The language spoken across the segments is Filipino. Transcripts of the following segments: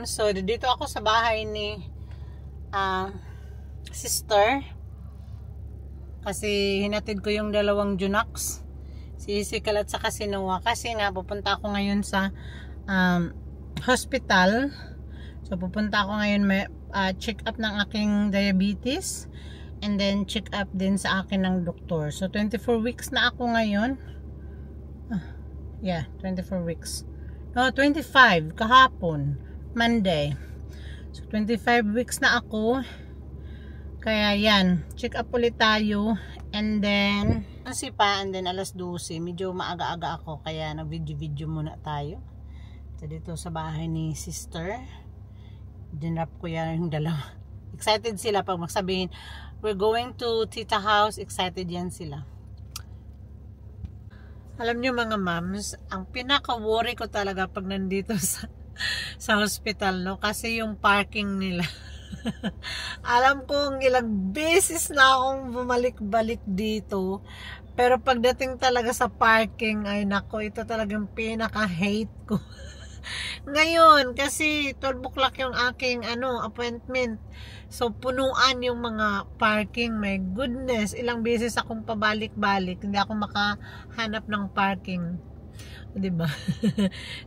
ma'am. So, dito ako sa bahay ni sister. Kasi hinatid ko yung dalawang Junax. Si Isikal at saka si Noah. Kasi nga, pupunta ako ngayon sa hospital. So, pupunta ako ngayon check up ng aking diabetes. And then, check up din sa akin ng doktor. So, 24 weeks na ako ngayon. Yeah, 24 weeks. No, 25 kahapon, Monday. So 25 weeks na ako. Kaya yan, check up ulit tayo. And then and then alas 12, medyo maaga-aga ako kaya nag-video muna tayo. So dito sa bahay ni sister. Dinrap ko yan yung dalawa. Excited sila pag magsabihin, we're going to Tita house. Excited yan sila. Alam nyo mga moms, ang pinaka-worry ko talaga pag nandito sa hospital, no? Kasi yung parking nila. Alam kong ilang beses na akong bumalik-balik dito. Pero pagdating talaga sa parking, ay nako, ito talagang pinaka-hate ko. Ngayon, kasi 12 o'clock yung aking appointment. So, punuan yung mga parking. My goodness, ilang beses akong pabalik-balik. Hindi ako makahanap ng parking. Diba?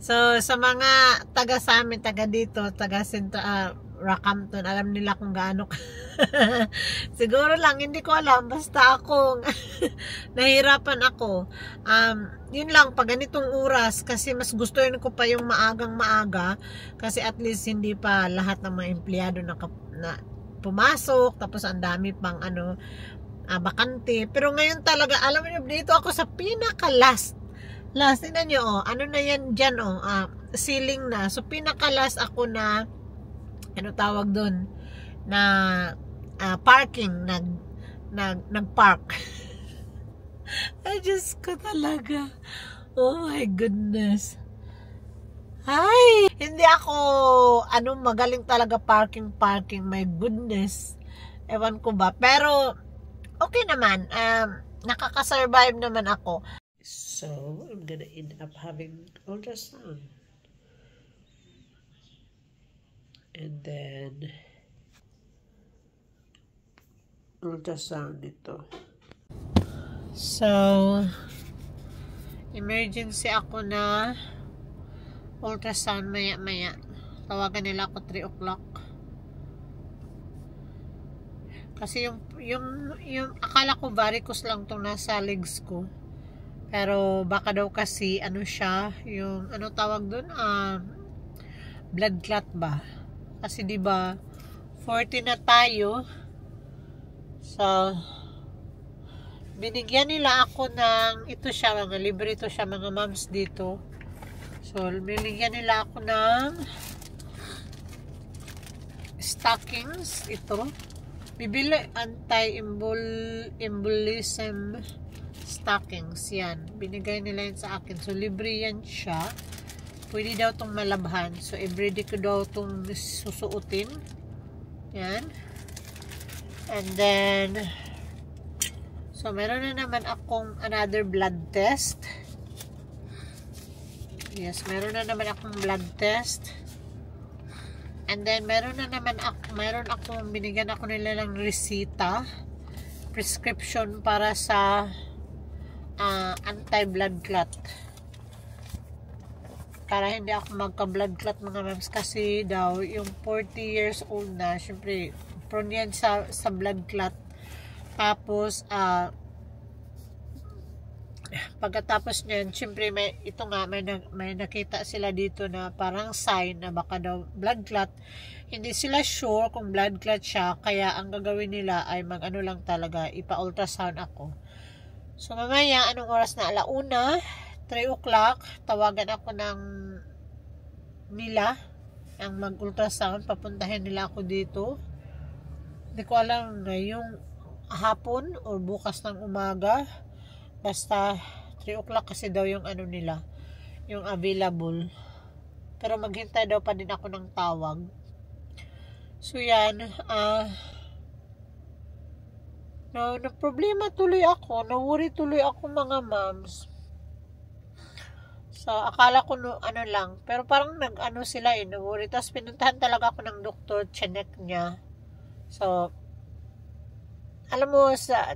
So, sa mga taga sa amin, taga dito, taga Rockhampton, alam nila kung gaano siguro lang, hindi ko alam, basta ako nahirapan ako. Yun lang, pag ganitong oras, kasi mas gusto rin ko pa yung maagang maaga, kasi at least hindi pa lahat ng mga empleyado na pumasok, tapos ang dami pang bakante. Pero ngayon talaga, alam niyo, dito ako sa pinaka last, tingnan nyo, ano na yan dyan, ceiling na. So pinaka last ako na tawag doon na parking, nag-park. I just ko talaga, oh my goodness, ay, hindi ako magaling talaga parking, my goodness, ewan ko ba, pero okay naman, nakaka-survive naman ako. So I'm gonna end up having ultrasound. And then ultrasound dito. So emergency ako na ultrasound maya. Tawagan nila ako 3 o'clock. Kasi yung akala ko varicose lang tong nasa legs ko. Pero baka daw kasi siya, yung tawag doon, blood clot ba? Kasi 'di ba 40 na tayo. So binigyan nila ako ng ito siya, mga libre ito siya mga moms dito. So binigyan nila ako ng stockings ito. Bibili anti-embolism stockings yan. Binigay nila yan sa akin. So libre yan siya. Pwede daw itong malabhan. So, everyday ko daw itong susuotin. Yan. And then, so, meron na naman akong another blood test. Yes, meron na naman akong blood test. And then, meron akong binigyan ako nila ng resita. Prescription para sa anti-blood clot. Para hindi ako magka-blood clot mga moms, kasi daw yung 40 years old na, syempre prone yan sa blood clot. Tapos pagkatapos niyan, syempre may nakita sila dito na parang sign na baka daw blood clot. Hindi sila sure kung blood clot siya, kaya ang gagawin nila ay lang talaga, ipa-ultrasound ako. So mamaya, anong oras na? 1:00, 3 o'clock, tawagan ako nila ang mag-ultrasound, papuntahin nila ako dito. Hindi ko alam ngayong hapon or bukas ng umaga, basta 3 o'clock kasi daw yung nila, yung available. Pero maghintay daw pa din ako ng tawag. So yan, na problema tuloy ako, na-worry tuloy ako mga moms. So, akala ko ano lang. Pero parang nag-ano sila worry. Tapos pinuntahan talaga ako ng doktor, chinek niya. So, alam mo,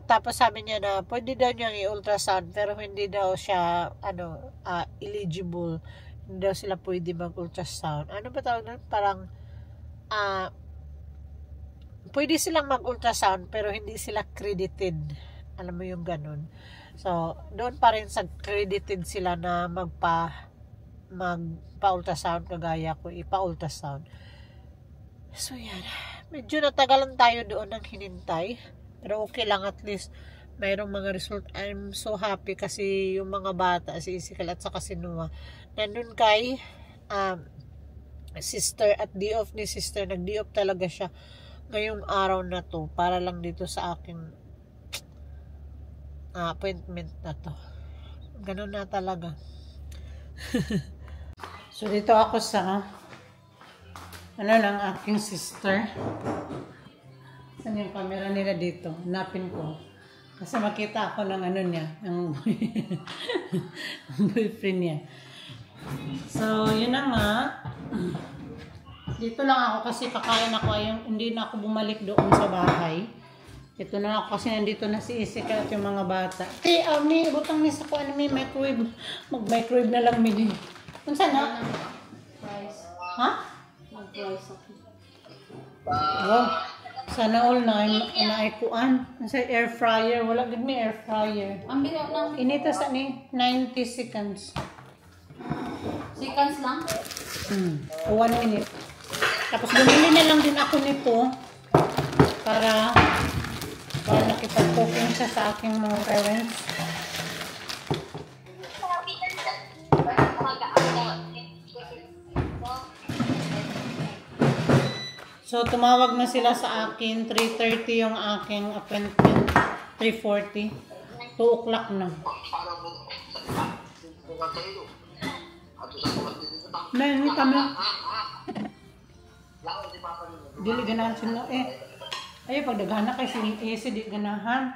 tapos sabi niya na pwede daw niyang i-ultrasound pero hindi daw siya, eligible. Hindi daw sila pwede mag-ultrasound. Ano ba tawag nun? Parang, pwede silang mag-ultrasound pero hindi sila credited. Alam mo yung ganun. So, doon pa rin sa credited sila na magpa-ultrasound kagaya ko, ipa-ultrasound. So, yan. Medyo natagalan tayo doon ng hinintay. Pero okay lang, at least mayroong mga result. I'm so happy kasi yung mga bata, si Isikal at saka si Noah, nandun kay sister at day off ni sister. Nag-day off talaga siya ngayong araw na to para lang dito sa aking appointment na to. Ganun na talaga. So, dito ako sa ng aking sister. Saan yung camera nila dito? Hanapin ko. Kasi makita ako ng niya, ng boyfriend niya. So, yun na nga. Dito lang ako kasi kakain ako. Hindi na ako bumalik doon sa bahay. Ito na ako kasi nandito na si Isika at yung mga bata. May butang nisa ko, may microwave. Mag-microwave na lang mini. Kung saan na? Rice. Ha? Mag-rice ako. Wow. Sana all na naikuan. Sa air fryer. Wala din may air fryer. Ang bigat ng... Inita sa 90 seconds. Seconds lang? 1 minute. Tapos bumili na lang din ako nito para nakipag-cooking siya sa aking mga parents. So, tumawag na sila sa akin. 3:30 yung aking appointment. 3:40. 2 o'clock na. Hindi kami. Dili ganahan sila. Ayaw, pag daghana kay si di ganahan.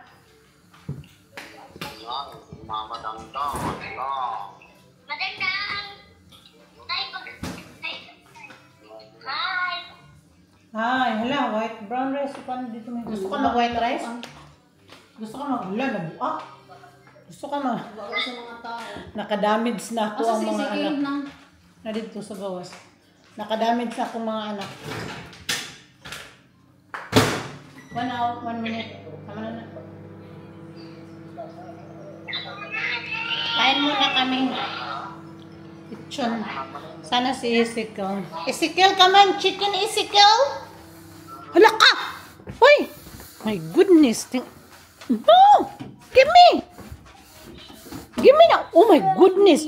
Hi, hala, white brown rice. Paano dito may gusto ka mag white rice? Gusto ka mag nabuak? Gusto ka mag Bago sa mga tao. nakadamage na ako ang mga anak. Na. Na dito sa gawas. Nakadamage na ako mga anak. 1 hour, 1 minute. Tama na. Kain muna kami. Kitchen. Sana si Ezekiel. Ezekiel, come on. Chicken Ezekiel. Hala ka! Hoy! My goodness. No! Give me! Give me na. Oh my goodness.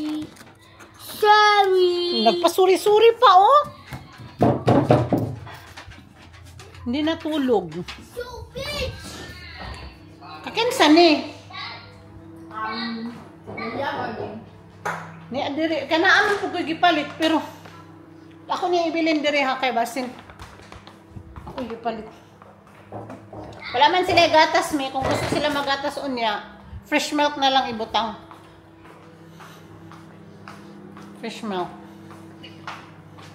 Sorry. Nagpasuri-suri pa, oh. Hindi natulog. Kakinsa ni? Ni adiri kanaan mo pug gipalit pero ako ni ibilin diri ha kay basin. Ako gipalit. Wala man sila gatas mi kung gusto sila magatas unya, fresh milk na lang ibutang. Fresh milk.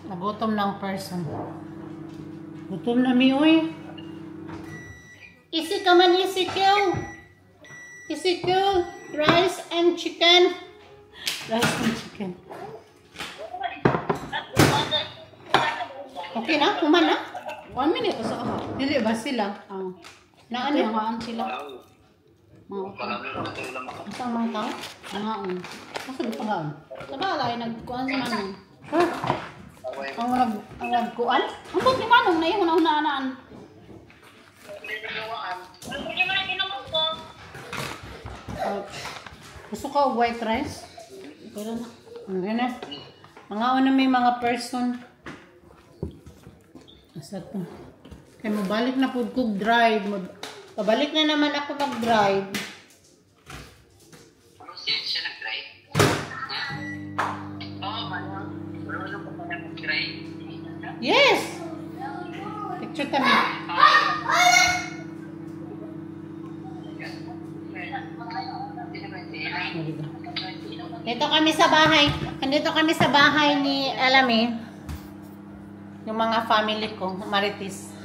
Nagutom ng person. Gutom na mi oy. Isi ka man Ezekiel. Ezekiel, rice and chicken. Rice and chicken. Okay na? Kuman na? 1 minute pa sa kaha. Dili ba sila? Na ano? Nangaan sila. Mga Isang mga tao? nangaan. Kasi di pa gaan. Sabala ay nagkuhan si Manong. Ha? Ang nagkuan? Ang ba't ni Manong na yung hunaan? Gusto ko white rice? Pero na. Ano na? Mga una may mga person. Asa to? Kaya mabalik na po kong drive. Pabalik na naman ako mag-drive. Siya nag-drive? Oo, marunong pa pa nag-drive. Yes! Picture kami. Neta Andito kami sa bahay. Andito kami sa bahay ni Alami. Yung mga family ko, Marites.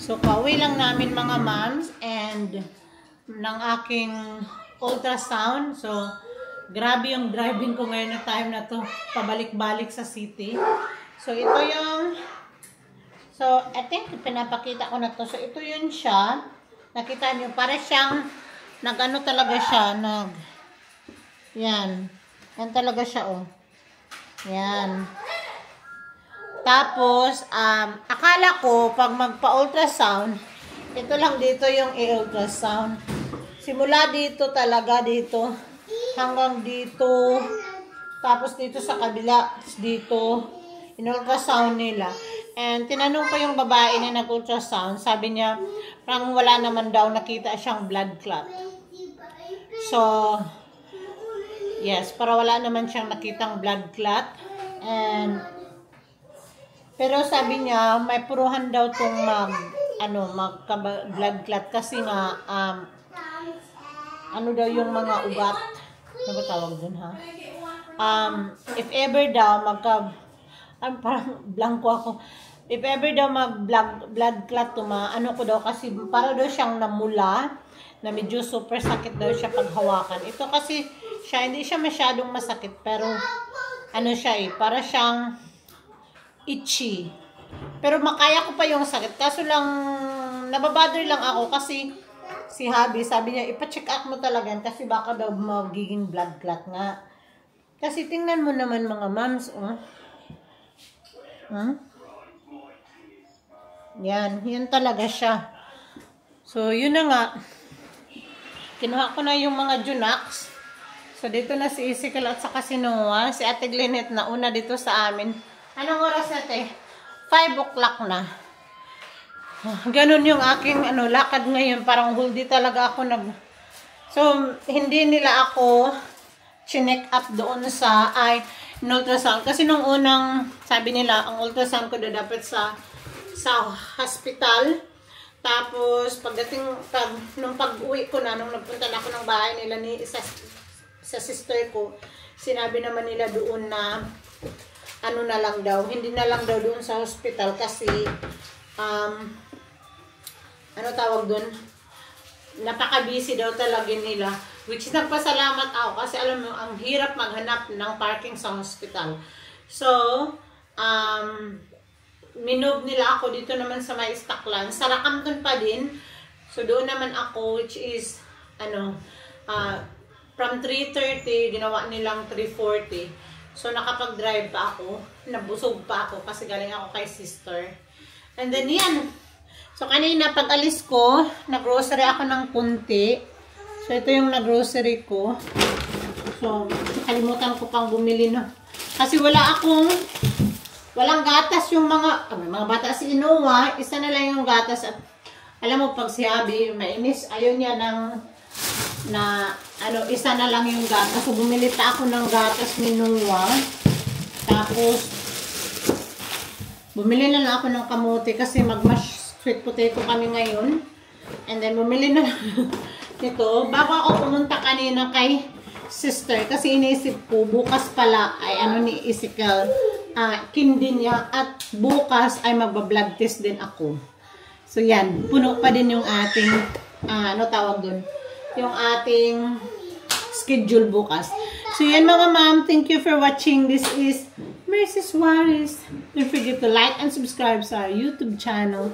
So, pauwi lang namin mga moms and ng aking ultrasound. So, grabe yung driving ko ngayon na time na to. Pabalik-balik sa city. So, ito yung... So, I think pinapakita ko na to. So, ito yun siya. Nakita niyo, para siyang nag-ano talaga siya. Yan. Yan talaga siya, oh. Yan. Tapos, akala ko, pag magpa-ultrasound, ito lang dito yung i-ultrasound. Simula dito talaga, dito, hanggang dito, tapos dito sa kabila, dito, in-ultrasound nila. And, tinanong pa yung babae na nag-ultrasound, sabi niya, parang wala naman daw nakita siyang blood clot. So, yes, para wala naman siyang nakitang blood clot. And, pero sabi niya, may puruhan daw itong mag-blood clot kasi nga, ano daw yung mga ugat. Ano ba tawag dun, ha? If ever daw, parang blanco ako. If ever daw mag-blood clot ano ko daw, kasi para daw siyang namula, na medyo super sakit daw siya paghawakan. Ito kasi, hindi siya masyadong masakit, pero, ano siya para siyang, itchy. Pero makaya ko pa yung sakit. Kaso lang, nababother lang ako kasi si Habi, sabi niya, ipa-check up mo talaga kasi baka daw magiging blood clot nga. Kasi tingnan mo naman mga moms, oh. Yan talaga siya. So, yun na nga. Kinuha ko na yung mga Junax. So, dito na si Isikal at saka si Noah. Si Ate Glenette na una dito sa amin. Anong oras natin? 5 o'clock na. Ganun yung aking lakad ngayon. Parang huldi talaga ako So, hindi nila ako chinek up doon sa ultrasound. Kasi nung unang, sabi nila, ang ultrasound ko dapat sa hospital. Tapos, nung pag-uwi ko na, nung nagpunta na ako ng bahay nila sa sister ko, sinabi naman nila doon na ano na lang daw, hindi na lang daw doon sa hospital kasi ano tawag doon, napaka-busy daw talaga nila, which is nagpasalamat ako kasi alam mo, ang hirap maghanap ng parking sa hospital. So, minove nila ako dito naman sa may Stockland, sa Rakamton pa din. So, doon naman ako, which is from 3:30, ginawa nilang 3:40. So, nakapag-drive pa ako. Nabusog pa ako kasi galing ako kay sister. And then, yan. So, kanina, pag alis ko, nag-grocery ako ng kunti. So, ito yung nag-grocery ko. So, kalimutan ko pang bumili na. Kasi walang gatas yung mga bata si Inoa. Isa na lang yung gatas. At, alam mo, pag si Abby, mainis, ayaw niya isa na lang yung gatas. So, bumili pa ako ng gatas ni Noah. Tapos, bumili na lang ako ng kamote kasi mag-mash sweet potato kami ngayon. And then, bumili na lang nito. Bago ako pumunta kanina kay sister, kasi iniisip ko, bukas pala ay ni Isikal, kindi niya, at bukas ay magba-blood test din ako. So, yan. Puno pa din yung ating, tawag dun? Yung ating schedule bukas. So, yan mga ma'am. Thank you for watching. This is Mercy Suarez. Don't forget to like and subscribe sa our YouTube channel.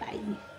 Bye.